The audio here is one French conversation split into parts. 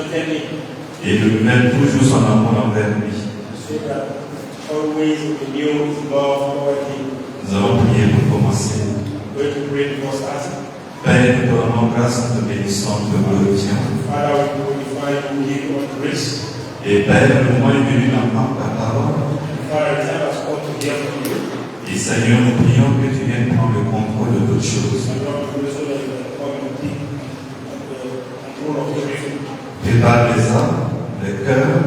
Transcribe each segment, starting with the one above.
strengthen him. Et de mettre toujours son amour envers lui. So that always renew his love toward him. Nous allons prier pour commencer. I'm going to pray before starting. Père, nous te rendons grâce, nous te bénissons, nous te glorifions. Father, we glorify you, we give you all grace. Et Père, le moment est venu d'entendre ta parole. Father, the time has come to hear from you. Et Seigneur, nous prions que tu viennes prendre le contrôle de toutes choses. And Lord, we pray so that you can come and take control of everything. Prépare les âmes, les cœurs.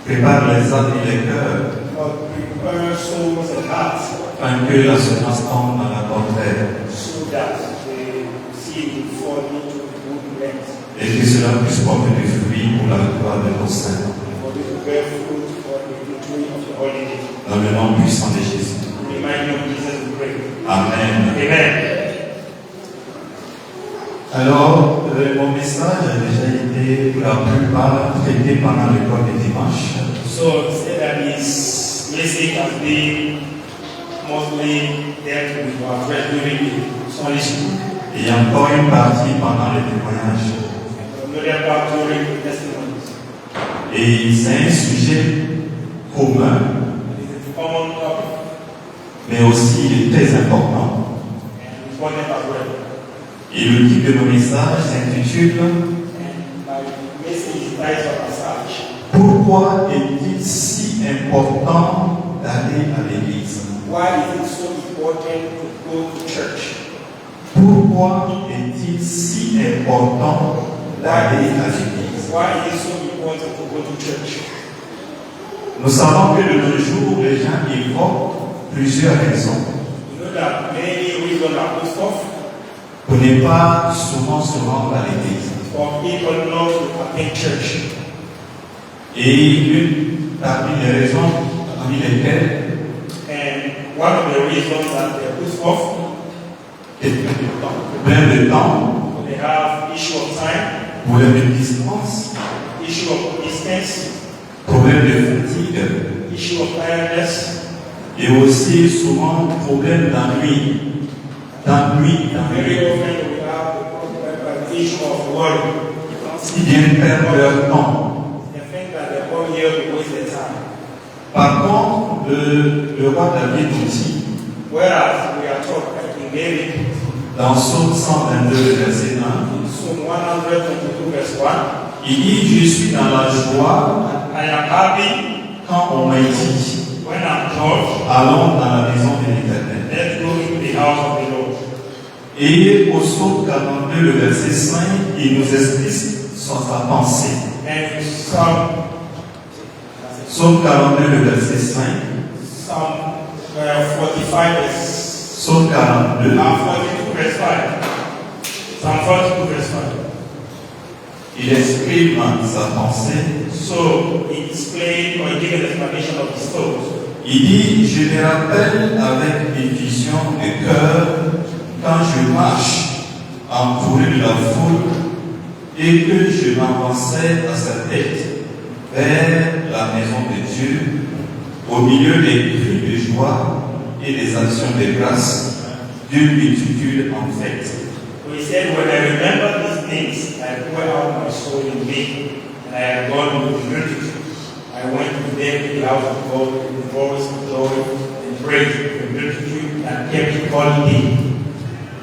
Prépare les âmes et les cœurs. Lord, prepare souls and hearts. Afin que la semence tombe dans la bonne terre. So that the seed will fall into the good land. Et que cela puisse porter des fruits pour la gloire de ton Seigneur. For this to bear fruit for the victory of the holy name. Dans le nom puissant de Jésus. In the mighty name of Jesus we pray. Amen. Amen. Alors, mon message a déjà été pour la plupart traité pendant l'école de dimanche. So say that his message has been mostly dealt with or addressed during the Sunday school. Et il y a encore une partie pendant le témoignage. Another part during the testimonies. Et c'est un sujet commun, It is a common topic mais aussi très important. and important as well. Et le titre de mon message s'intitule And my message is titled as such. Pourquoi est-il si important d'aller à l'église? Why is it so important to go to church? Pourquoi est-il si important d'aller à l'église? Why is it so important to go to church? Nous savons que de nos jours, les gens évoquent plusieurs raisons You know that many reasons are put forth pour ne pas souvent se rendre à l'église. for people not to attend church. Et une parmi les raisons parmi lesquelles And one of the reasons that they put forth, est problème de temps, they have issue of time, problème de distance, issue of distance, problème de fatigue issue of tiredness, et aussi souvent problème d'ennui. very often we have the issue of worry. Ils viennent perdre leur temps. They think that they come here to waste their time. Par contre, le roi David nous dit, Whereas we are taught that in David, dans Psaume 122, verset 1, in Psalm 122 verse 1, il dit, je suis dans la joie I am happy quand on m'a dit, when I'm taught, allons dans la maison de l'Éternel. let's go into the house of the Lord. Et au Psaume 42, le verset 5, il nous explique sa pensée. And Psaume 42, le verset 5, Psalm 45 verse Psaume 42, 42 verse 5. Psalm 42 verse 5. il exprime sa pensée. So he explained or he gave an explanation of his thoughts. Il dit, je me rappelle avec effusion de cœur quand je marche entouré de la foule et que je m'avançais à sa tête vers la maison de Dieu au milieu des cris de joie et des actions de grâce d'une multitude en fête. So he said, when I remember these things, I pour out my soul in me, and I had gone with humility. I went with them to the house of God with the voice of joy and praise, the multitude and kept calling him.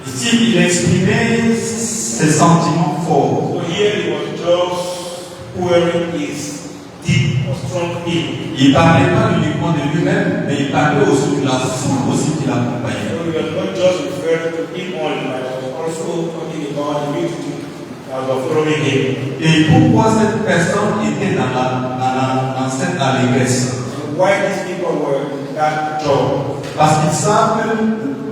Ici, il exprimait ses sentiments forts. So here he was just pouring his deep or strong feeling. Il ne parlait pas uniquement de lui-même, mais il parlait aussi de la foule aussi qui l'accompagnait. So he was not just referring to him only, but he was also talking about the multitude that was following him. Et pourquoi cette personne était dans cette allégresse? Why these people were in that joy? Parce qu'ils savent que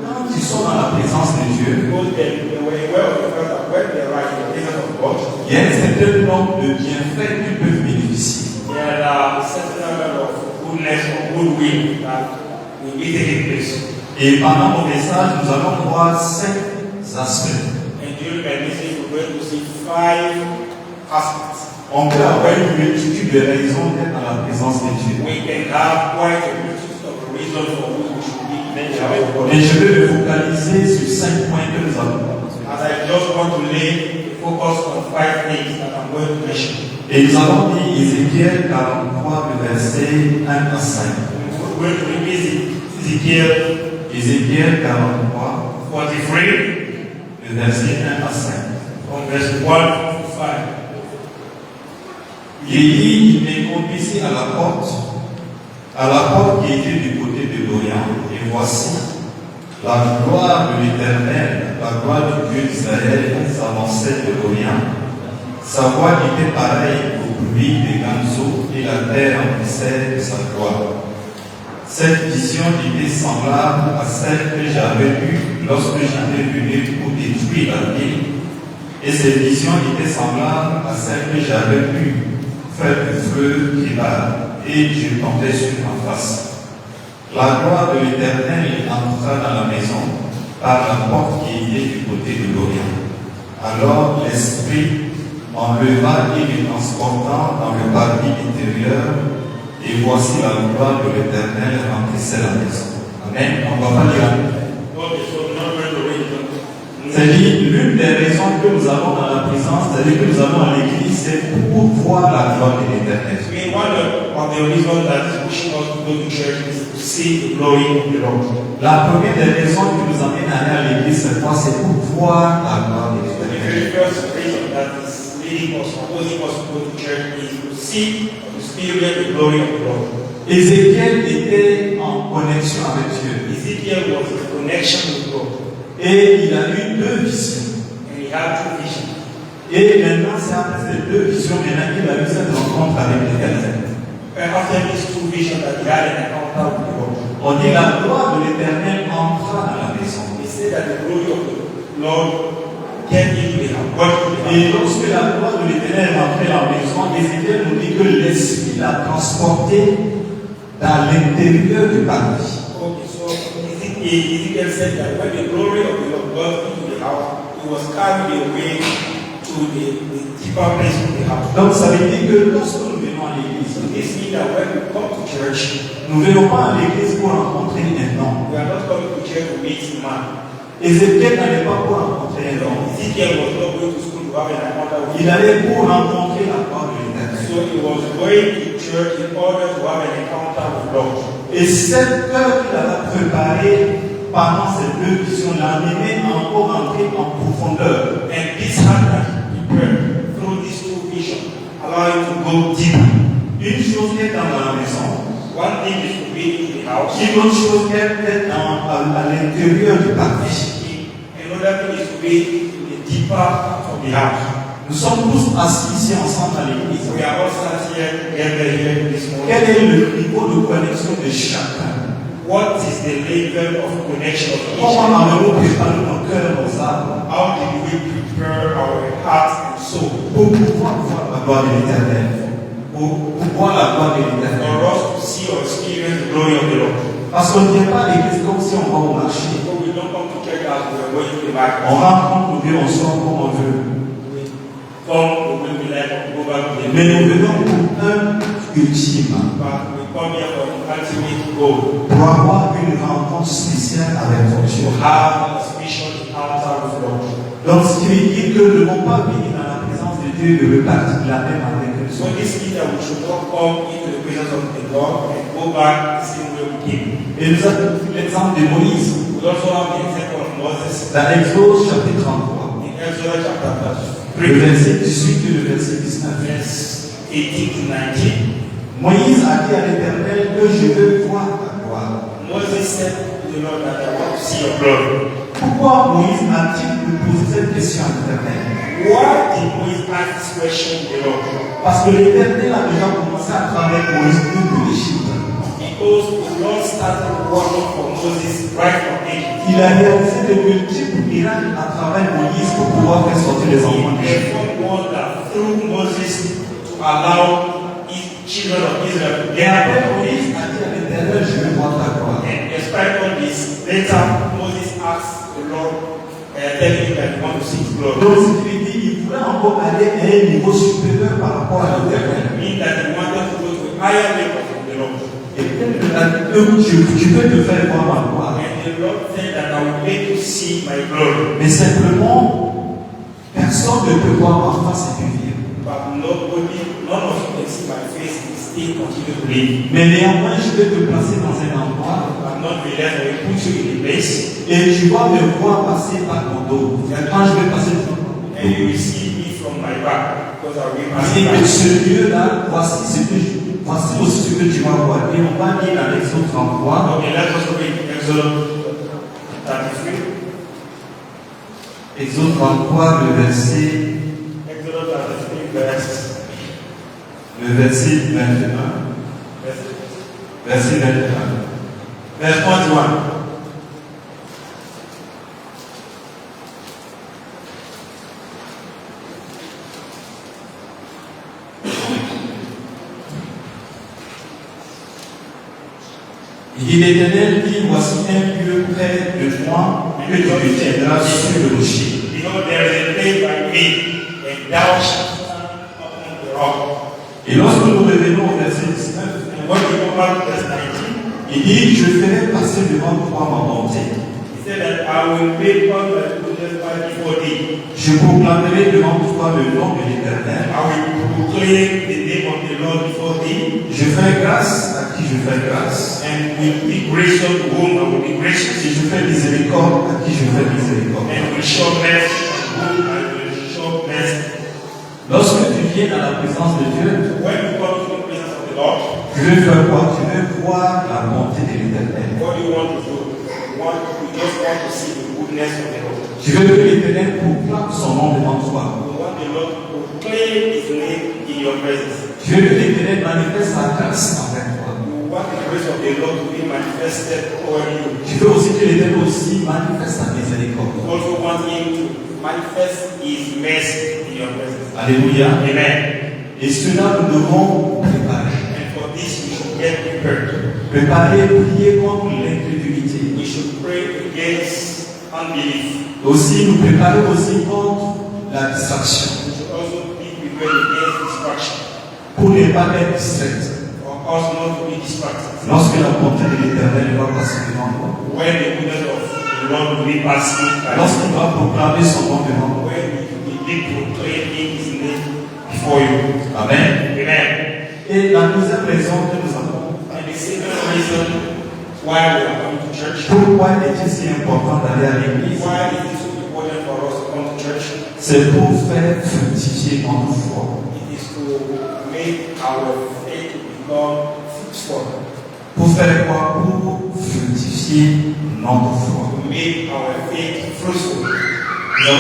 quand ils sont dans la présence de Dieu, Because they were aware of the fact that when they are in the presence of God, il y a un certain nombre de bienfaits qu'ils peuvent bénéficier. there are a certain number of goodness or goodwill that will be taking place. Et pendant mon message, nous allons voir 5 aspects. And during my message, we're going to see 5 aspects. On peut avoir une multitude de raisons d'être dans la présence de Dieu. We can have quite a multitude of reasons for which we should be in the house of God. Et je vais me focaliser sur 5 points que nous allons voir. I As I just want to lay the focus on 5 things that I'm going to mention. Et nous avons dit Ézéchiel 43, le verset 1 à 5. We're going to read Ezekiel Ézéchiel 43, 43, le verset 1 à 5. from verse 1 to 5. Il dit, il me conduisit à la porte qui était du côté de l'Orient, et voici, la gloire de l'Éternel, la gloire du Dieu d'Israël s'avançait de l'Orient. Sa voix était pareille au bruit des grandes eaux, et la terre emplissait de sa gloire. Cette vision était semblable à celle que j'avais eue lorsque j'étais venu pour détruire la ville, et cette vision était semblable à celle que j'avais eue faire du feu qui va, et je tombais sur ma face. La gloire de l'Éternel entra dans la maison par la porte qui était du côté de l'Orient. Alors l'Esprit m'enleva et me transportant dans le parvis intérieur, et voici la gloire de l'Éternel remplissait la maison. Amen. On va pas lire. C'est-à-dire, l'une des raisons que nous avons dans la présence, c'est-à-dire que nous avons à l'église, c'est pour voir la gloire de l'Éternel. One of the reasons that is pushing us to go to church is to see the glory of the Lord. La première des raisons qui nous amène à aller à l'église cette fois, c'est pour voir la gloire de The l'Éternel. very first reason that is leading us, opposing us to go to church is to see, to experience the glory of the Lord. Ézéchiel était en connexion avec Dieu. Ezekiel was in connection with God, Et il a eu 2 visions. and he had 2 visions. Et maintenant, c'est après ces 2 visions, maintenant, il a eu cette rencontre avec l'Éternel. And after these 2 visions that he had an encounter with the Lord, On dit la gloire de l'Éternel entra dans la maison. he said that the glory of the Lord came into the house, got into the Et house. lorsque la gloire de l'Éternel est entrée dans la maison, Ézéchiel nous dit que l'Esprit l'a transporté dans l'intérieur du parvis. Okay, so Ezekiel said that when the glory of the Lord got into the house, it was carried away to the deeper place of the house. Donc ça veut dire que lorsque nous venons à l'église, So this means that when we come to church, nous ne venons pas à l'église pour rencontrer un homme. we are not coming to church to meet man. Ézéchiel n'allait pas pour rencontrer un homme. Ezekiel was not going to school to have an encounter with Il allait pour rencontrer la gloire de l'Éternel. So he was going to church in order to have an encounter with God. Et cette heure qu'il avait préparée pendant ces 2 visions l'a amené à encore rentrer en profondeur. And this hand that he prepared through these 2 visions allow him to go deeper. Une chose est dans la maison, One thing is to be in the house. une autre chose est à l'intérieur du parvis. Another thing is to be in the deeper part of the house. Nous sommes tous assis ici ensemble à l'église. We are all sat here together here this morning. Quel est le niveau de connexion de chacun? What is the level of connection of each Comment other? avons-nous préparé nos cœurs, nos âmes How did we prepare our hearts and soul pour pouvoir voir la gloire de l'Éternel? Pour voir la gloire de l'Éternel. for us to see or experience the glory of the Lord? Parce qu'on ne vient pas à l'église comme si on va au marché. So we don't come to church as we are going to the market. On rentre, on vient, on sort comme on veut. Come, we will be like go back to the Mais nous venons pour un ultime, but we come here for the ultimate goal, pour avoir une rencontre spéciale avec ton Dieu. to have a special encounter with God. Donc, ce qui veut dire que nous ne devons pas venir dans la présence de Dieu et de repartir de la même avec eux. So this means that we should not come into the presence of the Lord and go back the same way we came. Et nous avons pris l'exemple de Moïse We also have the example of Moses dans Exode chapitre 33, in Exodus chapter le 3, verset 18 et le verset 19. verse 18 to 19. Moïse a dit à l'Éternel que je veux voir ta gloire. Moses said to the Lord that I want to see your glory. Pourquoi Moïse a-t-il posé cette question à l'Éternel? Why did Moses ask this question to the Lord? Parce que l'Éternel a déjà commencé à travailler avec Moïse depuis l'Égypte. Because the Lord started working for Moses right from Egypt. Il a réalisé de multiples miracles à travers Moïse pour pouvoir faire sortir les enfants He d'Égypte. performed wonders through Moses to allow his children of Israel to Et get après, out. Moïse a dit à l'Éternel, je veux voir ta gloire. And despite all this, later Moses asked the Lord, telling him that he wants to see his glory. Donc, ce qui veut dire, il voulait encore aller à un niveau supérieur par rapport à l'Éternel. It means that he wanted to go to a higher level from the Lord. Et l'Éternel a dit que je peux te faire voir ma gloire. And the Lord said that I will make you see my glory. Mais simplement, voir ma face et puis vivre. But none of you can see my face and still continue to live. Mais néanmoins, je vais te placer dans un endroit I'm not realized I will put you in a place et tu vas me voir passer par mon dos. Et quand je vais passer par mon dos, and you will see me from my back because I will pass et que by. ce lieu-là, voici aussi ce que tu vas voir. Et on va lire dans l'Exode 33. Okay, let us read Exodus 33. Exode 33, le verset Exodus 33, verset 21. Verset 21. verse 21. Il dit l'Éternel dit, voici un lieu près de moi que tu te tiendras sur le rocher. Because there is a place by me, and thou shalt stand upon the rock. Et lorsque nous revenons au verset 19, And when we go back to verse 19, il dit, je ferai passer devant toi ma bonté. he said that I will make all my goodness by before thee. Je proclamerai devant toi le nom de l'Éternel. I will proclaim the name of the Lord before thee, Je ferai grâce à qui je fais grâce. and will be gracious to whom I will be gracious, Si je fais miséricorde, à qui je fais miséricorde. and will show mercy to whom I will show mercy. Lorsque tu viens dans la présence de Dieu, When you come to the presence of the Lord, tu veux faire quoi? Tu veux voir la bonté de l'Éternel. what do you want to do? You just want to see the goodness of the Lord. Tu veux que l'Éternel proclame son nom devant toi. You want the Lord to proclaim His name in your presence. Tu veux que l'Éternel manifeste sa grâce envers toi. You want the grace of the Lord to be manifested over you. Tu veux aussi que l'Éternel aussi manifeste sa miséricorde. You also want Him to manifest His mercy in your presence. Alléluia. Amen. Et cela, nous devons préparer. And for this, we should get prepared. Préparer, prier contre l'incrédulité. We should pray against unbelief. Aussi, nous préparer aussi contre la distraction. We should also be prepared against distraction. Pour ne pas être distrait. For us not to be distracted. Lorsque la bonté de l'Éternel va passer devant toi. When the goodness of the Lord will be passing by. Lorsqu'il va proclamer son nom devant toi. When He will be proclaiming His name before you. Amen. Amen. Et la deuxième raison que nous avons, And the second reason why we are coming to church, pourquoi est-il si important d'aller à l'église, why is it so important for us to come to church, c'est pour faire fructifier notre foi. it is to make our faith become fruitful, Pour faire quoi? Pour fructifier notre foi. to make our faith fruitful. Nous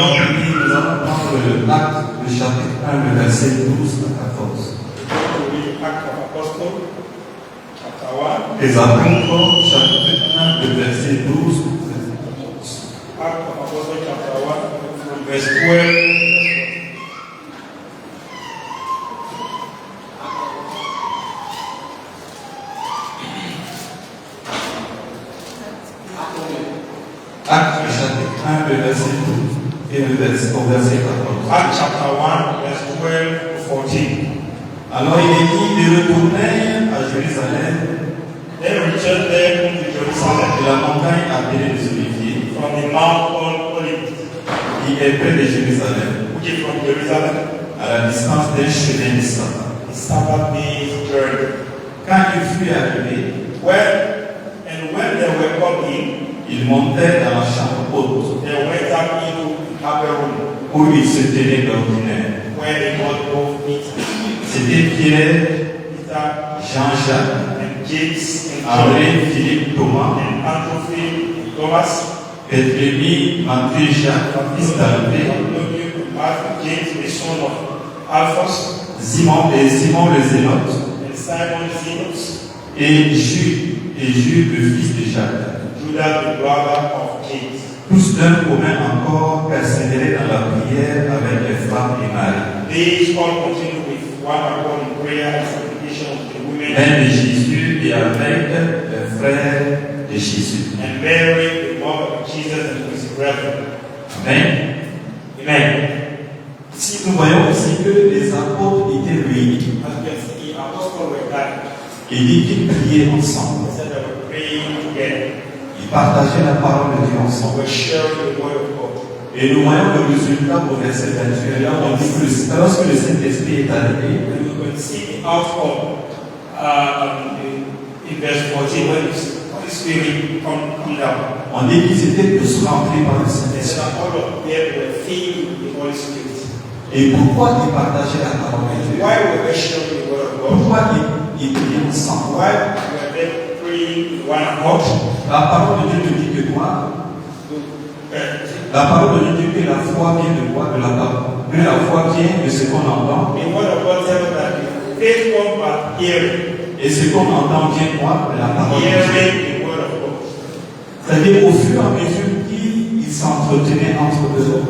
allons prendre l'acte, le chapitre 1, le verset 12 à 14. To read Acts of Apostles, chapter 1, Les apôtres, chapitre 1, le verset 12 à 14. Acts of Apostles, chapter 1, from verse 12. Acte, chapitre 1, le verset 12 et le verset 14. Acts chapter 1, verse 12 to 14. Alors il est dit de retourner à Jérusalem Then returned them to Jerusalem de la montagne appelée des Oliviers, from the Mount called Olivet, qui est près de Jérusalem, which is from Jerusalem, à la distance d'un chemin de sabbat. the Sabbath day's journey. Quand il fut arrivé, When they were come in, il montait dans la chambre haute they went up into the upper room où il se tenait d'ordinaire. where they got both meat, C'était Pierre, Peter Jean-Jacques, and James and John André, Philippe, Thomas, and Andrew and Thomas, Pétrémie, Matthieu, Jacques, fils d'Alphée, Bartholomew and Matthew, James the son of Alphaeus, Simon le Zélote, and Simon Zealots, et Jude, le fils de Jacques. Judas the brother of James. Tous d'un commun encore persévéraient dans la prière avec les femmes et Marie, These all continued with one accord in prayer and supplication of the women mère de Jésus et avec les frères de Jésus. and Mary, the mother of Jesus, and his brethren. Amen. Amen. Si nous voyons aussi que les apôtres étaient réunis, As you can see, the apostles were gathered. il dit qu'ils priaient ensemble, They said they were praying together. ils partageaient la parole de Dieu They ensemble. were sharing the word of God. Et nous voyons le résultat au verset 21. Là, on dit que lorsque le Saint-Esprit est arrivé, and we can see the outcome in verse 14 when the Holy Spirit come down. on dit qu'ils étaient tous remplis par le And Saint-Esprit. then all of them were filled with the Holy Spirit. Et pourquoi ils partageaient la parole de Dieu? Why were they sharing the word of God? Pourquoi ils priaient ensemble? Why were they praying in one accord? La parole de Dieu nous dit que quoi? Uh, La parole de Dieu dit que la foi vient de quoi? De la parole. Que la foi vient de ce qu'on entend. The word of God tells us that faith comes by hearing, Et ce qu'on entend vient quoi? De la parole de Dieu. hearing the word of God. C'est-à-dire au fur et à mesure qu'ils s'entretenaient entre eux.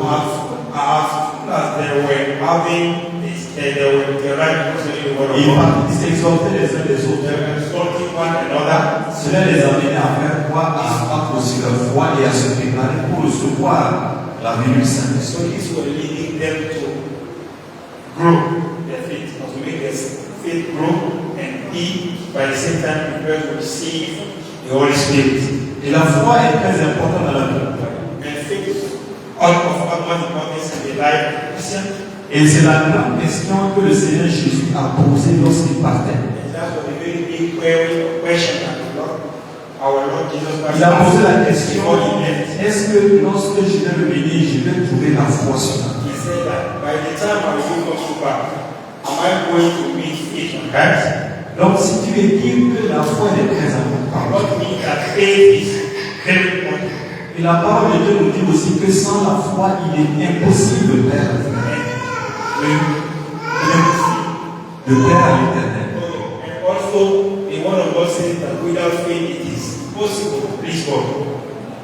As soon as they were having this, they were right concerning the word of God. Ils s'exhortaient les uns les They autres. were exalting one another. Cela les amenait à faire quoi? À accroître leur foi et à se préparer pour recevoir la venue du Saint-Esprit. So this was leading them to grow their faith, to make their faith grow, and be by the same time prepared to receive the Holy Spirit. Et la foi est très importante dans la vie. And faith of utmost importance in the life of a Christian. Et c'est la grande question que le Seigneur Jésus a posée lorsqu'il partait. And that's what a very big question that our Lord Jesus Christ Il a posé la question, before he left. est-ce que lorsque je vais revenir, je vais trouver la foi sur la terre? He said that by the time I will come back, am I going to meet faith on earth? Donc si tu es dit que la foi est très importante, What means that faith is very important. et la parole de Dieu nous dit aussi que sans la foi, il est impossible de plaire à l'éternel. And also, the word of God says that without faith it is possible to please God.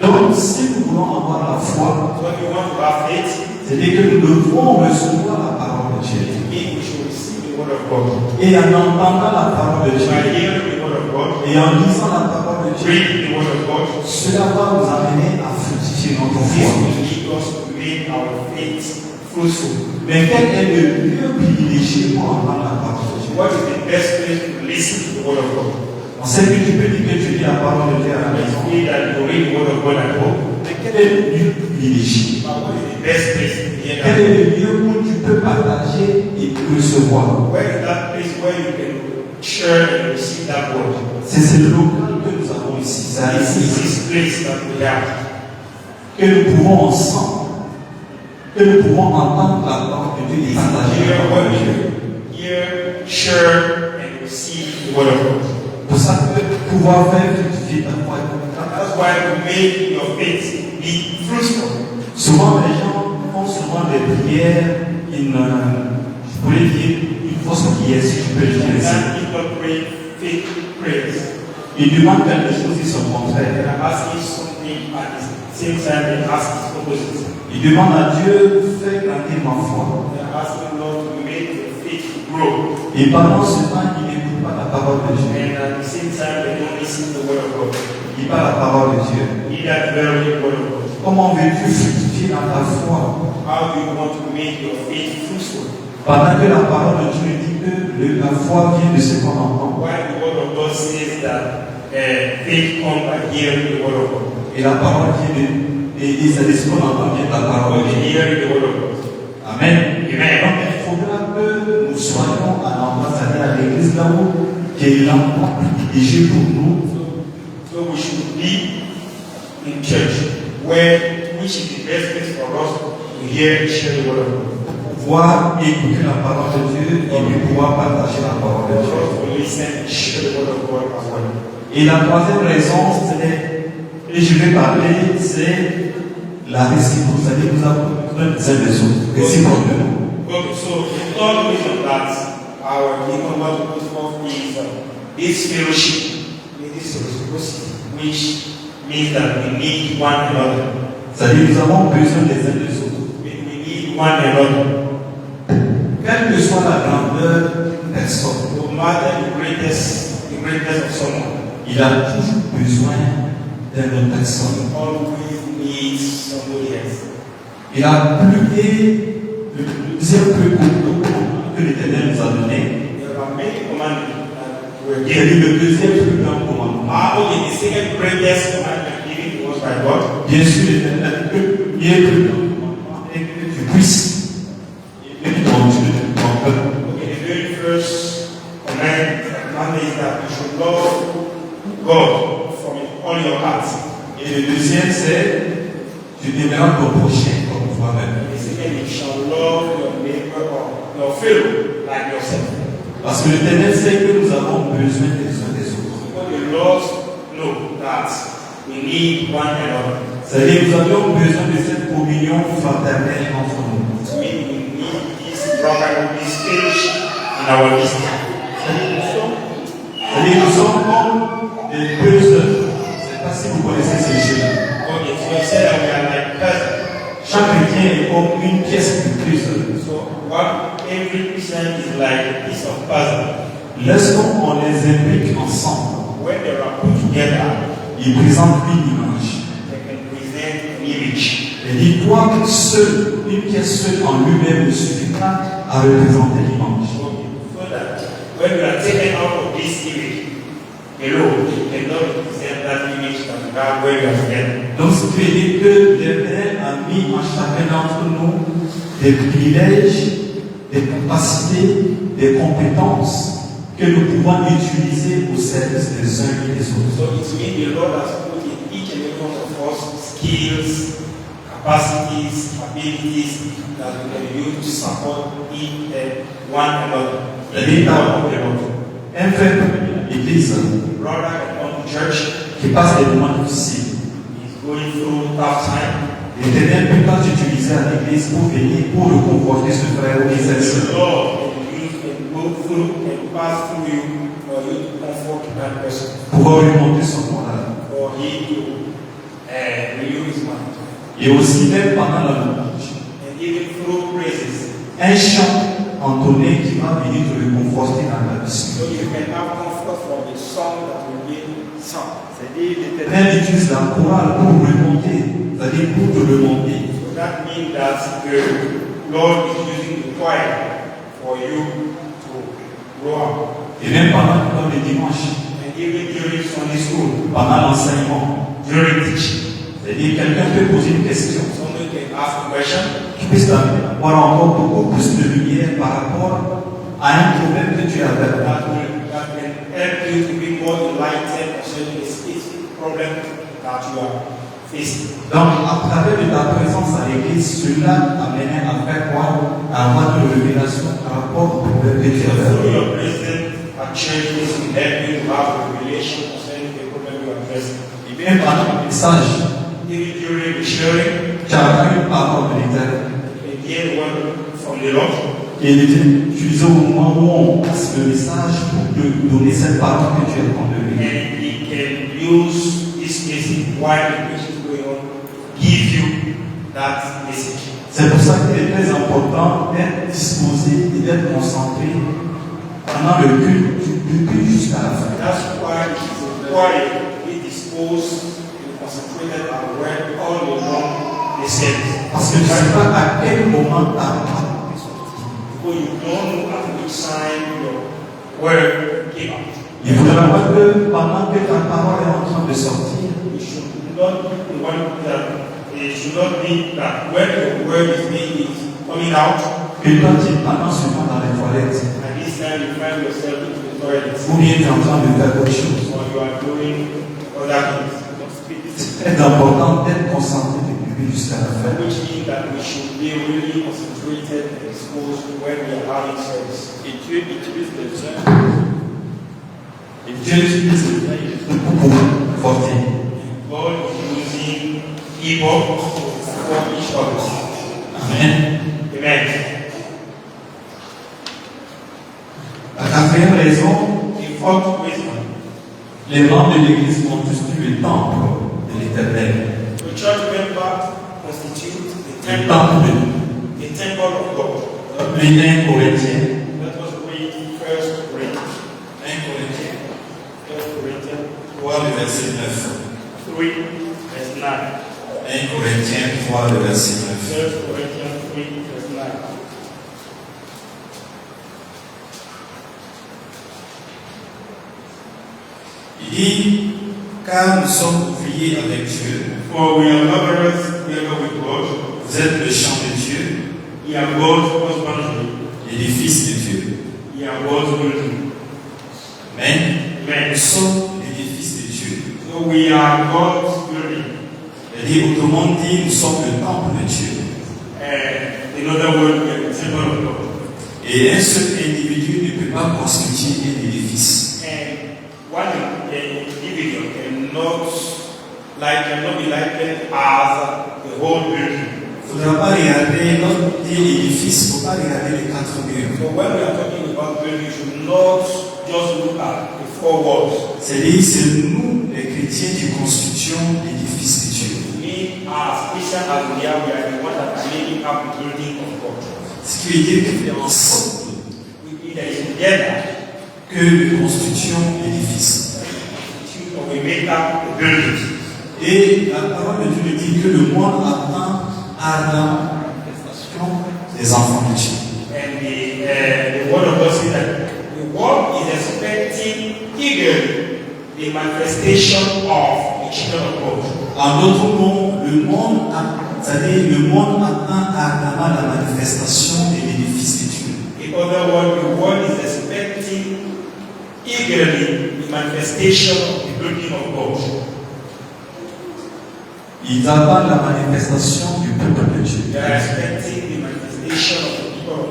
Donc si nous voulons avoir la foi, So if you want to have faith, c'est-à-dire que nous devons recevoir la parole de Dieu. it means we should receive the word of God. Et en entendant la parole de By Dieu, hearing the word of God, et en lisant la parole de Dieu, reading the word of God, cela va nous amener à fructifier notre this foi. will lead us to make our faith fruitful. Mais quel est le lieu privilégié pour entendre la parole de Dieu? What is the best place to listen to the word of God? On sait que tu peux dire que tu lis la parole de Dieu à la Let's maison. read that you read the word of God at home. Mais quel est le lieu privilégié? But what is the best place to hear Quel that? est le lieu où tu peux partager et recevoir? Where is that place where you can share and receive that word? C'est ce local que nous avons ici. C'est This is ici this place that we have. que nous pouvons ensemble, que nous pouvons entendre la parole de Dieu et partager la Here, parole where de Dieu. we hear, share, and receive the word of God. Pour ça que pouvoir faire fructifier ta foi est important. That's why we make your faith be fruitful. Souvent, les gens font souvent des prières, je pourrais dire, une fausse prière, si je peux le dire ainsi. And people pray faith prayers. Ils demandent quelque chose, ils sont They contraires. are asking something at the same time they ask its opposite. Ils demandent à Dieu, fais grandir ma foi. They are asking Lord to make your faith grow. Et pendant ce temps, ils n'écoutent pas la parole de Dieu. And at the same time they don't listen to the word of God. Ils parlent la parole de Dieu. Need that very word of God. Comment veux-tu fructifier dans ta foi? How do you want to make your faith fruitful? Pendant que la parole de Dieu dit que la foi vient de ce qu'on entend. Why the word of God says that faith comes by hearing the word of God. Et la parole vient de. Et ça dit ce qu'on entend vient de la parole de By Dieu. hearing the word of God. Amen. Amen. Donc il faudra que nous soyons à l'endroit, c'est-à-dire à l'église là où qui est l'endroit privilégié pour nous. So we should be in church which is the best place for us to hear and share the word of God. Pouvoir écouter la parole de Dieu et puis pouvoir partager la parole de For Dieu. us to listen and share the word of God as well. Et la troisième raison, et je vais parler, c'est la réciprocité. C'est-à-dire que nous avons besoin des uns des autres, réciproquement. Okay, so the third reason that our people want to put forth is this fellowship, this reciprocity, which means that we need one another. C'est-à-dire que nous avons besoin des uns des autres. We need one another. Quelle que soit la grandeur d'une personne, No matter the greatness of someone, il a toujours besoin d'une autre personne. always needs somebody else. Il a le deuxième plus commandement que l'Éternel nous a donné. There are many commandments that were Il a given. dit le deuxième plus grand commandement. Okay, the second greatest commandment given to us by God Bien sûr, l'Éternel a dit que le premier plus grand commandement. deuxième, c'est tu aimeras ton prochain comme toi-même. The second, you shall love your neighbor or your fellow like yourself. Parce que l'Éternel sait que nous avons besoin des uns des autres. Because the Lord know that we need one another. C'est-à-dire nous avions besoin de cette communion fraternelle entre nous. It means we need this brotherhood, this fellowship in our midst. C'est-à-dire nous sommes comme des puzzles. Je ne sais pas si vous connaissez ces jeux. God is said that we are like puzzle. Chaque chrétien est comme une pièce du puzzle. So every Christian is like a piece of puzzle. Lorsqu'on les imbrique ensemble, When they are put together, ils présentent une image. they can present an image. Et dis-toi que seule, une pièce seule en lui-même ne suffit pas à représenter l'image. So that when we are taken out of this image alone, we cannot present that image that we have when we are together. Donc, ce qui veut dire que l'Éternel a mis en chacun d'entre nous des privilèges, des capacités, des compétences que nous pouvons utiliser au service des uns et des autres. So it means the Lord has put in each and every one of us skills, capacities, abilities that we can use to support one another. Un frère de l'Église Brother can come to church, qui passe des moments difficiles. he's going through tough time. L'Éternel peut pas t'utiliser à l'Église pour venir pour reconforter ce frère ou cette The sœur. Lord can use and go through and pass through you for you to comfort that person, Pouvoir lui montrer son moral. for he to renew his mind. Et aussi même pendant la louange. And even through praises, Un chant entonné qui va venir te réconforter dans la vie. so you can have comfort from the song that will be sung. C'est-à-dire, L'Éternel utilise la chorale pour remonter, c'est-à-dire pour te remonter. so that means that the Lord is using the choir for you to grow up. Et même pendant le dimanche, And even during Sunday school, pendant l'enseignement, during teaching, c'est-à-dire quelqu'un peut poser une question. someone can ask a question. Tu puisses avoir encore beaucoup plus de lumière par rapport à un problème que tu avais. That can help you to be more enlightened concerning the specific problem that you are facing. Donc, à travers de ta présence à l'église, cela amène à faire quoi? À avoir une révélation par rapport au problème que tu So through avais. your presence at church, this will help you to have a revelation concerning the problem you are facing. Et même pendant le message, Even during the sharing, tu as eu une parole de l'Éternel. and hear one from the Lord. Et il était utilisé au moment où on passe le message pour te donner cette parole que tu es en train de lire. And he can use this message while the preaching is going on, give you that message. C'est pour ça qu'il est très important d'être disposé et d'être concentré pendant le culte, du culte jusqu'à la fin. That's why it is required to be disposed and concentrated and work all along the service. Parce que tu ne sais pas à quel moment ta parole. Because you don't know at which time your word came out. Il faudra voir que pendant que ta parole est en train de sortir, You should not want that. It should not be that when the word is coming out, que toi tu es pendant seulement dans les toilettes, and this time you find yourself into the toilet, ou bien tu es en train de faire autre chose. or you are doing other things. C'est très important d'être concentré du début jusqu'à la fin. Which means that we should be really concentrated and exposed when we are having service. Et Dieu utilise les uns. Et Dieu utilise pour conforter. God is using people for each other. Amen. Amen. La quatrième raison, The fourth reason, les membres de l'Église constituent le temple de l'Éternel. the church member constitute the Le temple temple of God. de l'Église Corinthiens. Let us read 1 Corinthians. 1 Corinthiens 1 Corinthians 3, le verset 9. 3, verse 9. 1 Corinthiens 3, le verset 9. 1 Corinthians 3, verse 9. Il dit, car nous sommes ouvriers avec Dieu, For we are laborers together with God. vous êtes le champ de Dieu, We are God's husbandry. l'édifice de Dieu. We are God's building. Amen. Amen. Nous sommes l'édifice de Dieu. So we are God's building. C'est-à-dire, autrement dit, nous sommes le temple de Dieu. And another word, the temple of God. Et un seul individu ne peut pas constituer un édifice. And one individual cannot be likened as the whole building. Il ne faudra pas regarder notre édifice, il ne faut pas regarder les 4 murs. So when we are talking about building, you should not just look at the four walls. C'est-à-dire, c'est nous, les chrétiens, qui constituons l'édifice de Dieu. We as Christians as we are the ones that are making up the building of God. Ce qui veut dire que c'est ensemble We either together que nous constituons l'édifice. or we make up the building. Et la parole de Dieu nous dit que le monde attend à la manifestation des enfants de Dieu. And the word of God says that the world is expecting eagerly the manifestation of the children of God. En d'autres mots, le monde attend ardemment la manifestation de l'édifice de Dieu. In other words, the world is expecting eagerly the manifestation of the building of God. Ils attendent la manifestation du peuple de Dieu. They are expecting the manifestation of the people of God.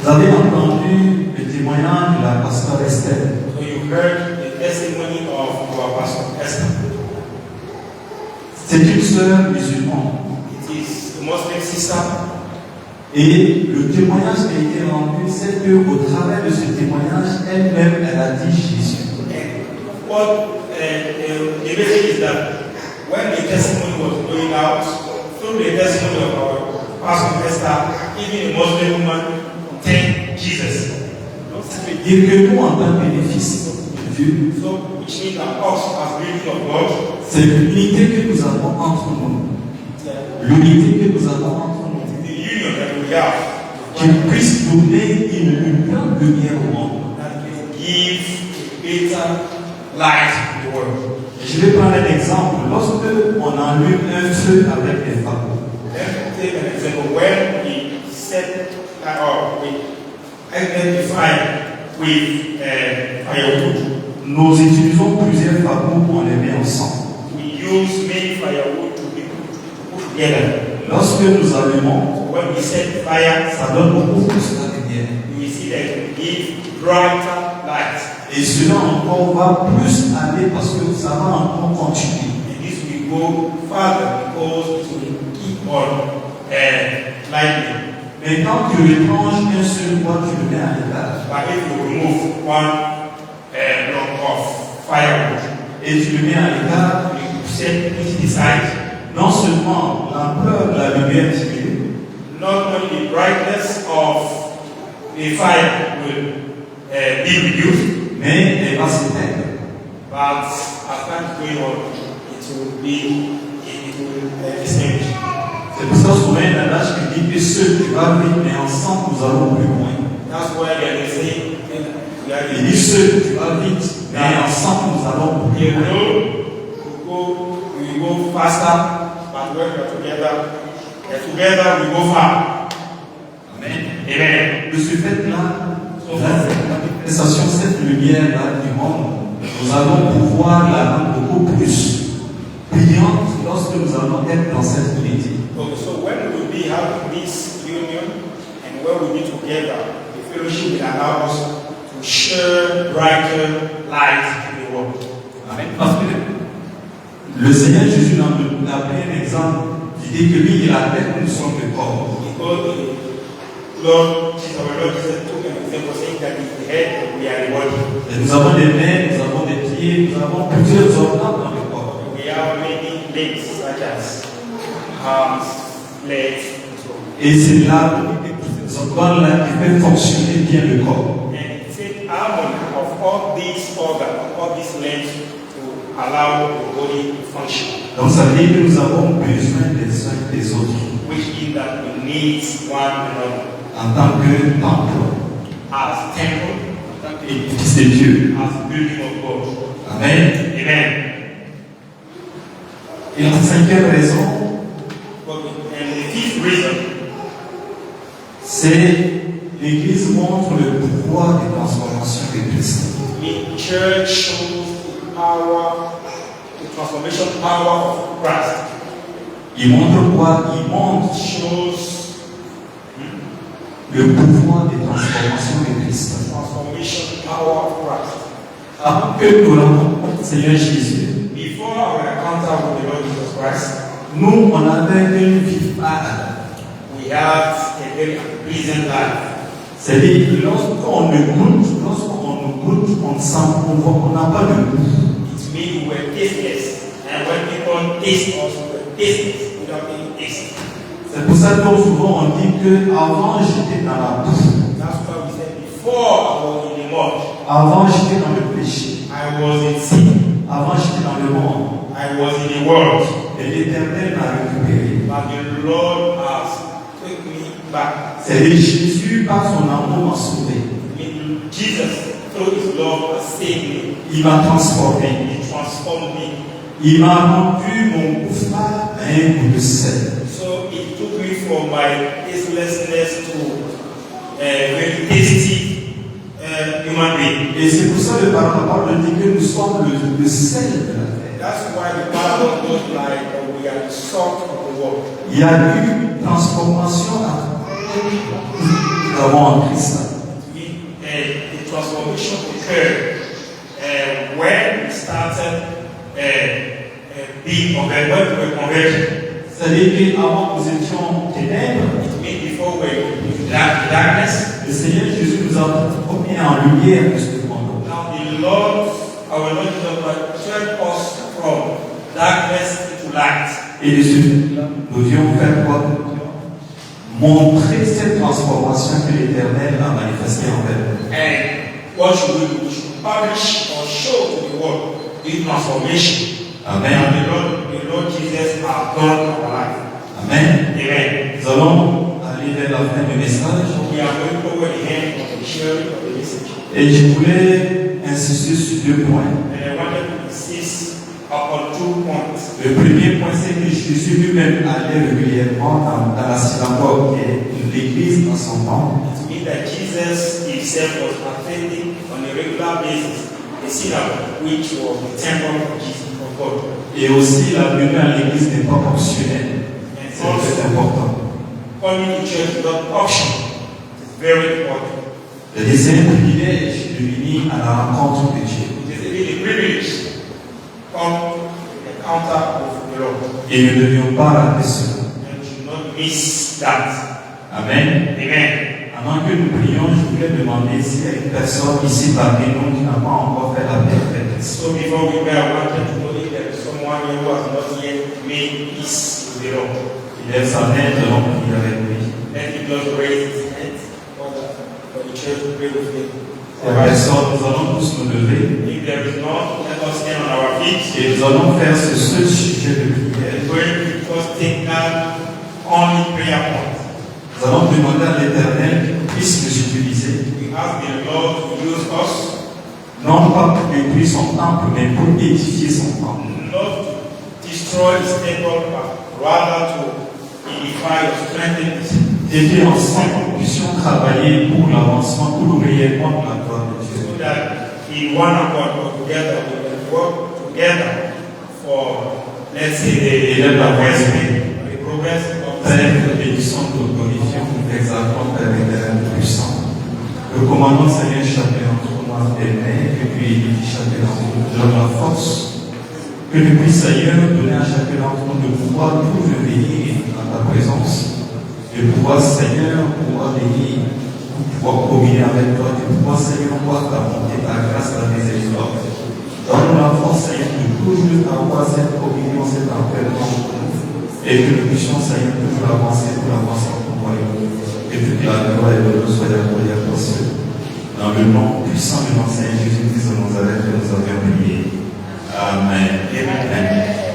Vous avez entendu le témoignage de la pasteur Esther. So you heard the testimony of our pastor Esther. C'est une sœur musulmane. It is a Muslim sister. Et le témoignage qui a été rendu, c'est qu'au travers de ce témoignage, elle-même, elle a dit Jésus. And what the message is that when the testimony was going out, through the testimony of our pastor Esther, even a Muslim woman thanked Jesus. Ça veut dire que nous, en tant qu'édifice de Dieu, So, which means that us as building of God, c'est l'unité que nous avons entre nous. L'unité que nous avons entre nous. the union that we have, Qui puisse donner une grande lumière au monde. that can give a better light to the world. Je vais prendre un exemple. Lorsque on allume un feu avec des fagots, Let's take an example. When we set or we identify with firewood, nous utilisons plusieurs fagots, on les met ensemble. we use many firewood to put together. Lorsque nous allumons, So when we set fire, ça donne beaucoup plus de lumière. we see that it give brighter light. Et cela encore va plus aller parce que ça va encore continuer. And this will go further because it will keep on lightning. Mais quand tu retranches un seul bois, tu le mets à l'étage. But if you remove one block of firewood, Et tu le mets à l'étage, you set it aside, non seulement l'ampleur de la lumière diminue, not only the brightness of the fire will be reduced, mais elle va s'éteindre. but as time is going on, it will extinguish. C'est pour ça souvent un adage qui dit que seul tu vas vite, mais ensemble nous allons plus loin. That's why they say Il dit seul tu vas vite, mais ensemble nous allons plus you loin. know, we go faster, but when we are together we go far. Amen. Amen. De ce fait-là, la manifestation, cette lumière-là du monde, nous allons pouvoir la rendre beaucoup plus brillante lorsque nous allons être dans cette unité. Okay, so when we will be having this union and when we be together, the fellowship will allow us to share brighter light to the world. Amen. Parce que le Seigneur Jésus nous a pris un exemple. Il dit que lui, il a fait que nous sommes le corps. Because Lord Jesus took an example saying that is the head and we are the body. Et nous avons des mains, nous avons des pieds, nous avons plusieurs organes dans le corps. We have many limbs such as arms, legs, and so on. Et c'est là ces organes-là qui fait fonctionner bien le corps. And it takes harmony of all these organs, of all these limbs to allow the body to function. Donc ça veut dire que nous avons besoin des uns des autres Which means that we need one another en tant que temple, as temple, et fils de Dieu. as building of God. Amen. Amen. Et la cinquième raison, And the fifth reason c'est l'Église montre le pouvoir de transformation de Christ. the church shows the power, the transformation power of Christ. Il montre quoi? Il montre shows le pouvoir des transformations de Christ. transformation power of Christ. Avant que nous rencontrions le Seigneur Jésus, Before our encounter with the Lord Jesus Christ, nous, on avait une vie fade. we had a very unpleasant life. C'est-à-dire, lorsqu'on nous goûte, on sent, on n'a pas de goût. It means we were tasteless. And when people taste us, we were tasteless without being tasted. C'est pour ça que souvent on dit que avant j'étais dans la boue, That's why we said before I was in the mud, avant j'étais dans le péché, I was in sin, avant j'étais dans le monde. I was in the world. Et l'Éternel m'a récupéré. But the Lord has taken me back. C'est-à-dire Jésus, par son amour, m'a sauvé. Jesus, through his love, has saved me. Il m'a transformé. He transformed me. Il m'a rendu mon goût fade à un goût de sel. So it took me from my tastelessness to a very tasty human being. Et c'est pour ça que par la parole dit que nous sommes le sel de la terre. That's why the Bible goes like we are the salt of the world. Il y a eu une transformation que nous avons en Christ. The transformation occurred when we started being converted, when we were converted. C'est-à-dire qu'avant nous étions ténèbres, It means before we were in darkness. le Seigneur Jésus nous a mis en lumière de ce monde. Now the Lord, our Lord Jesus Christ, turned us from darkness into light. Et de ce nous devions faire quoi? Montrer cette transformation que l'Éternel a manifestée envers nous. And what should we do? We should publish or show to the world this transformation. Amen. And the Lord Jesus has done in our life. Amen. Amen. Nous allons aller vers la fin du message. So we are going toward the end of the sharing of the message. Et je voulais insister sur deux points. And I wanted to insist upon 2 points. Le premier point, c'est que Jésus lui-même allait régulièrement dans la synagogue et l'église dans son temps. It means that Jesus himself was attending on a regular basis the synagogue, which was the temple of Jesus, of God. Et aussi, la venue à l'église n'est pas optionnelle. And C'est très also, important. coming to church is not optional. It's very important. C'est un privilège de venir à la rencontre de Dieu. It is really a privilege to come to the encounter of the Lord. Et nous ne devions pas rater cela. And we should not miss that. Amen. Amen. Avant que nous prions, je voulais demander s'il y a une personne ici parmi nous qui n'a pas encore fait la paix avec Christ. So before we pray, I wanted to know if there is someone here who has not yet made peace with the Lord. Il lève sa main, nous allons prier avec lui. Let him just raise his hands for the church to pray with him. La personne, nous allons tous nous lever If there is not, let us stand on our feet. et nous allons faire ce seul sujet de prière. And going to just take that only prayer point. Nous allons demander à l'Éternel qu'il puisse nous utiliser, We ask the Lord to use us, non pas pour détruire son temple, mais pour édifier son temple. not to destroy his temple, but rather to edify or strengthen it. Et qu'ensemble nous puissions travailler pour l'avancement, pour le rayonnement de la gloire de Dieu. So that in one accord or together we can work together for, let's say, the advancement, the progress of the Père, bénissons, nous glorifions, nous exaltons, Père éternel puissant. Recommandons, Seigneur, chacun d'entre nous à tes mains, que tu édifies chacun d'entre nous, donne la force, que tu puisses, Seigneur, donner à chacun d'entre nous de pouvoir toujours venir dans ta présence, de pouvoir, Seigneur, pouvoir venir, pouvoir communier avec toi, de pouvoir, Seigneur, voir ta bonté, ta grâce, ta miséricorde. Donne-nous la force, Seigneur, de toujours avoir cette communion, cet appel entre nous. Et que nous puissions, Seigneur, toujours avancer pour avancer en ton royaume. Et que la gloire et l'honneur soient accordés à toi seul. Dans le nom puissant de notre Seigneur Jésus-Christ de Nazareth, que nous avons prié. Amen. Amen.